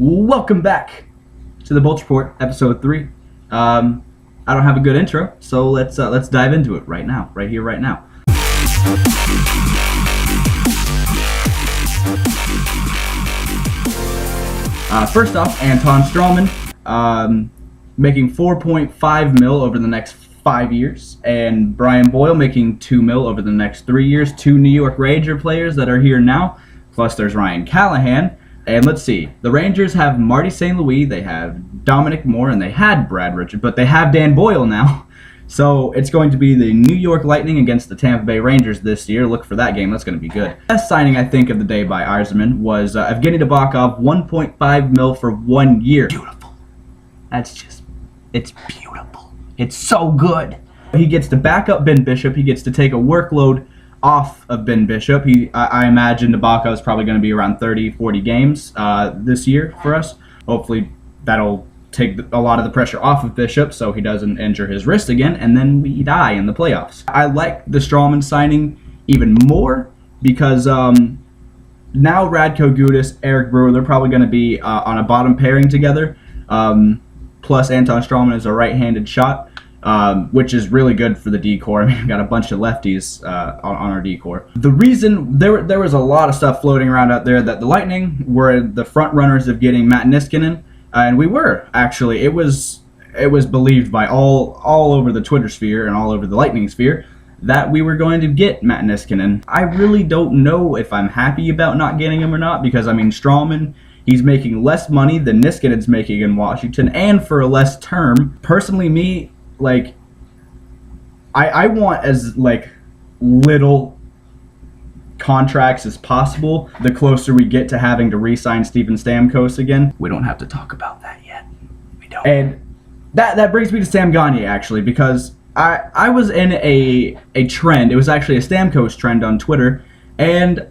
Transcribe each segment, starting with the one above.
Welcome back to the Bolts Report, episode 3. I don't have a good intro, so let's dive into it right now, right here, right now. First off, Anton Strawman, making $4.5 million over the next 5 years, and Brian Boyle making $2 million over the next 3 years. Two New York Ranger players that are here now. Plus, there's Ryan Callahan. And let's see, the Rangers have Marty St. Louis, they have Dominic Moore, and they had Brad Richard, but they have Dan Boyle now. So it's going to be the New York Lightning against the Tampa Bay Rangers this year. Look for that game. That's going to be good. Best signing, I think, of the day by Yzerman was Evgeny Nabokov, $1.5 million for 1 year. Beautiful. It's beautiful. It's so good. He gets to back up Ben Bishop. He gets to take a workload off of Ben Bishop. I imagine Nabokov is probably going to be around 30, 40 games this year for us. Hopefully that'll take a lot of the pressure off of Bishop so he doesn't injure his wrist again, and then we die in the playoffs. I like the Strawman signing even more because now Radko Gudas, Eric Brewer, they're probably going to be on a bottom pairing together. Plus Anton Strawman is a right-handed shot. Which is really good for the D-core. I mean, we've got a bunch of lefties on our D-core. The reason there was a lot of stuff floating around out there that the Lightning were the front runners of getting Matt Niskanen, and we were actually. It was believed by all over the Twitter sphere and all over the Lightning sphere that we were going to get Matt Niskanen. I really don't know if I'm happy about not getting him or not, because I mean Strawman, he's making less money than Niskanen's making in Washington, and for a less term. Personally, me. Like, I want as, little contracts as possible. The closer we get to having to re-sign Steven Stamkos again. We don't have to talk about that yet. We don't. And that brings me to Sam Gagner, actually, because I was in a trend. It was actually a Stamkos trend on Twitter, and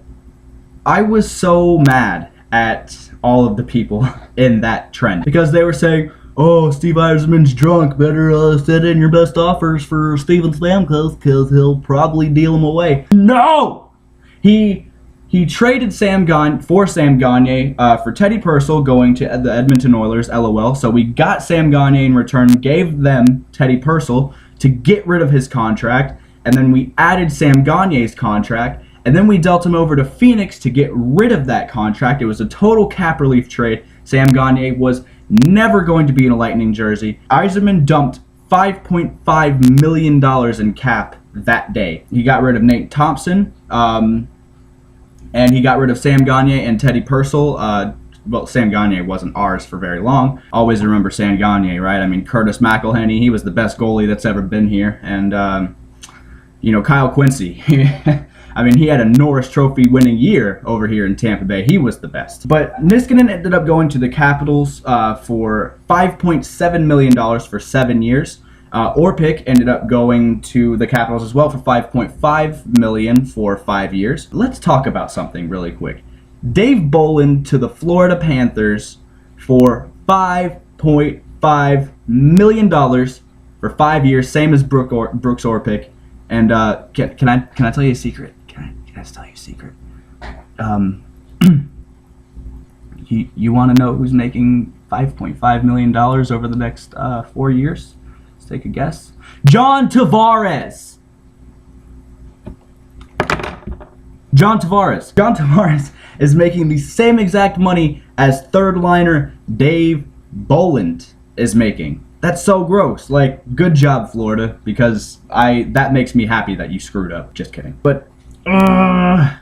I was so mad at all of the people in that trend because they were saying, "Oh, Steve Yzerman's drunk. Better send in your best offers for Steven Stamkos because he'll probably deal him away." No! He traded Sam Gagner for Teddy Purcell going to the Edmonton Oilers, LOL. So we got Sam Gagner in return, gave them Teddy Purcell to get rid of his contract, and then we added Sam Gagner's contract, and then we dealt him over to Phoenix to get rid of that contract. It was a total cap relief trade. Sam Gagner was never going to be in a Lightning jersey. Yzerman dumped $5.5 million in cap that day. He got rid of Nate Thompson, and he got rid of Sam Gagner and Teddy Purcell. Well, Sam Gagner wasn't ours for very long. Always remember Sam Gagner, right? I mean, Curtis McElhinney, he was the best goalie that's ever been here. And, Kyle Quincy. I mean, he had a Norris Trophy winning year over here in Tampa Bay. He was the best. But Niskanen ended up going to the Capitals for $5.7 million for 7 years. Orpik ended up going to the Capitals as well for $5.5 million for 5 years. Let's talk about something really quick. Dave Bolland to the Florida Panthers for $5.5 million for 5 years, same as Brooks Orpik. And can I tell you a secret? Can I tell you a secret? You want to know who's making $5.5 million over the next 4 years? Let's take a guess. John Tavares. John Tavares is making the same exact money as third liner Dave Bolland is making. That's so gross. Like, good job, Florida, because that makes me happy that you screwed up. Just kidding. But, I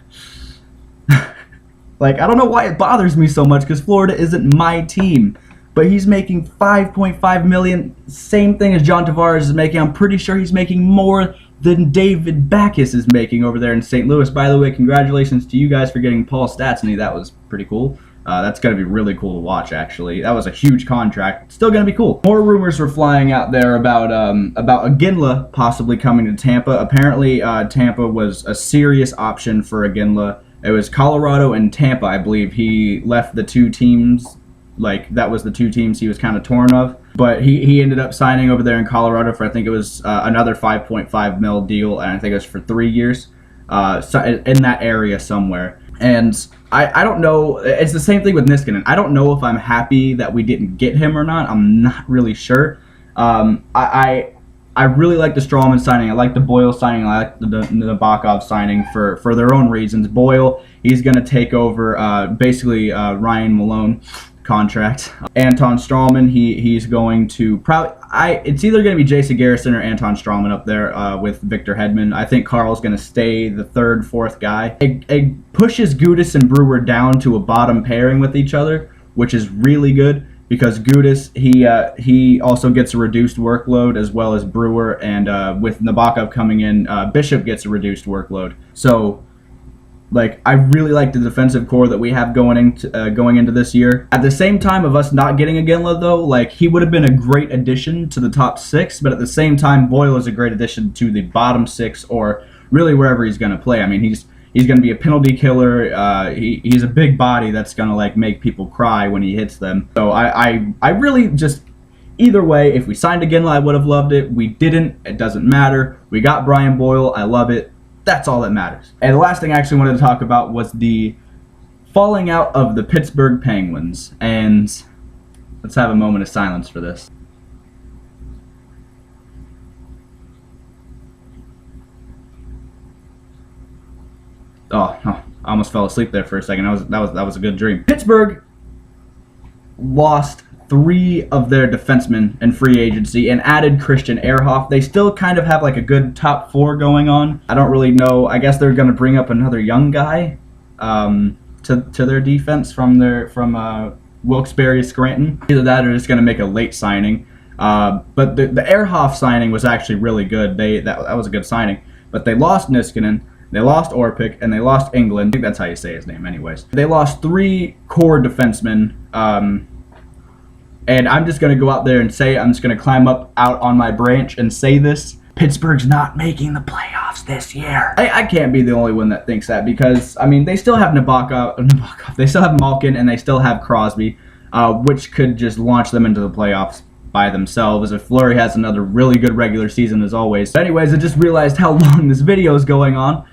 don't know why it bothers me so much, because Florida isn't my team. But he's making $5.5 million, same thing as John Tavares is making. I'm pretty sure he's making more than David Backes is making over there in St. Louis. By the way, congratulations to you guys for getting Paul Stastny. That was pretty cool. That's going to be really cool to watch, actually. That was a huge contract. Still going to be cool. More rumors were flying out there about Iginla possibly coming to Tampa. Apparently, Tampa was a serious option for Iginla. It was Colorado and Tampa, I believe. He left the two teams, that was the two teams he was kind of torn of. But he ended up signing over there in Colorado for, I think it was another $5.5 million deal, and I think it was for 3 years. In that area somewhere. And I don't know. It's the same thing with Niskanen. I don't know if I'm happy that we didn't get him or not. I'm not really sure. I really like the Strawman signing. I like the Boyle signing. I like the Nabokov signing for their own reasons. Boyle, he's going to take over basically Ryan Malone contract. Anton Strawman, he's going to probably. It's either going to be Jason Garrison or Anton Strawman up there with Victor Hedman. I think Carl's going to stay the third, fourth guy. It pushes Gudas and Brewer down to a bottom pairing with each other, which is really good because Gudas, he also gets a reduced workload as well as Brewer, and with Nabokov coming in, Bishop gets a reduced workload. So, like, I really like the defensive core that we have going into this year. At the same time of us not getting Iginla, though, like, he would have been a great addition to the top 6, but at the same time, Boyle is a great addition to the bottom 6 or really wherever he's going to play. I mean, he's going to be a penalty killer. He's a big body that's going to, like, make people cry when he hits them. So I really just, either way, if we signed Iginla, I would have loved it. We didn't. It doesn't matter. We got Brian Boyle. I love it. That's all that matters. And the last thing I actually wanted to talk about was the falling out of the Pittsburgh Penguins. And let's have a moment of silence for this. Oh, I almost fell asleep there for a second. That was a good dream. Pittsburgh lost 3 of their defensemen in free agency and added Christian Ehrhoff. They still kind of have like a good top 4 going on. I don't really know. I guess they're going to bring up another young guy to their defense from Wilkes-Barre Scranton. Either that or just going to make a late signing. But the Ehrhoff signing was actually really good. That was a good signing. But they lost Niskanen, they lost Orpik, and they lost England. I think that's how you say his name anyways. They lost 3 core defensemen. And I'm just going to go out there and say, I'm just going to climb up out on my branch and say this. Pittsburgh's not making the playoffs this year. I can't be the only one that thinks that because, I mean, they still have Nabokov, they still have Malkin, and they still have Crosby, which could just launch them into the playoffs by themselves if Fleury has another really good regular season as always. But anyways, I just realized how long this video is going on.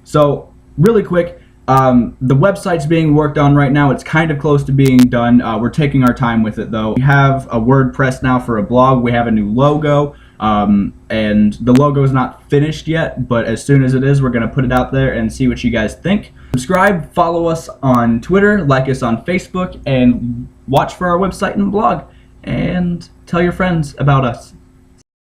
So, really quick. The website's being worked on right now. It's kind of close to being done. We're taking our time with it, though. We have a WordPress now for a blog. We have a new logo, and the logo is not finished yet, but as soon as it is, we're going to put it out there and see what you guys think. Subscribe, follow us on Twitter, like us on Facebook, and watch for our website and blog, and tell your friends about us.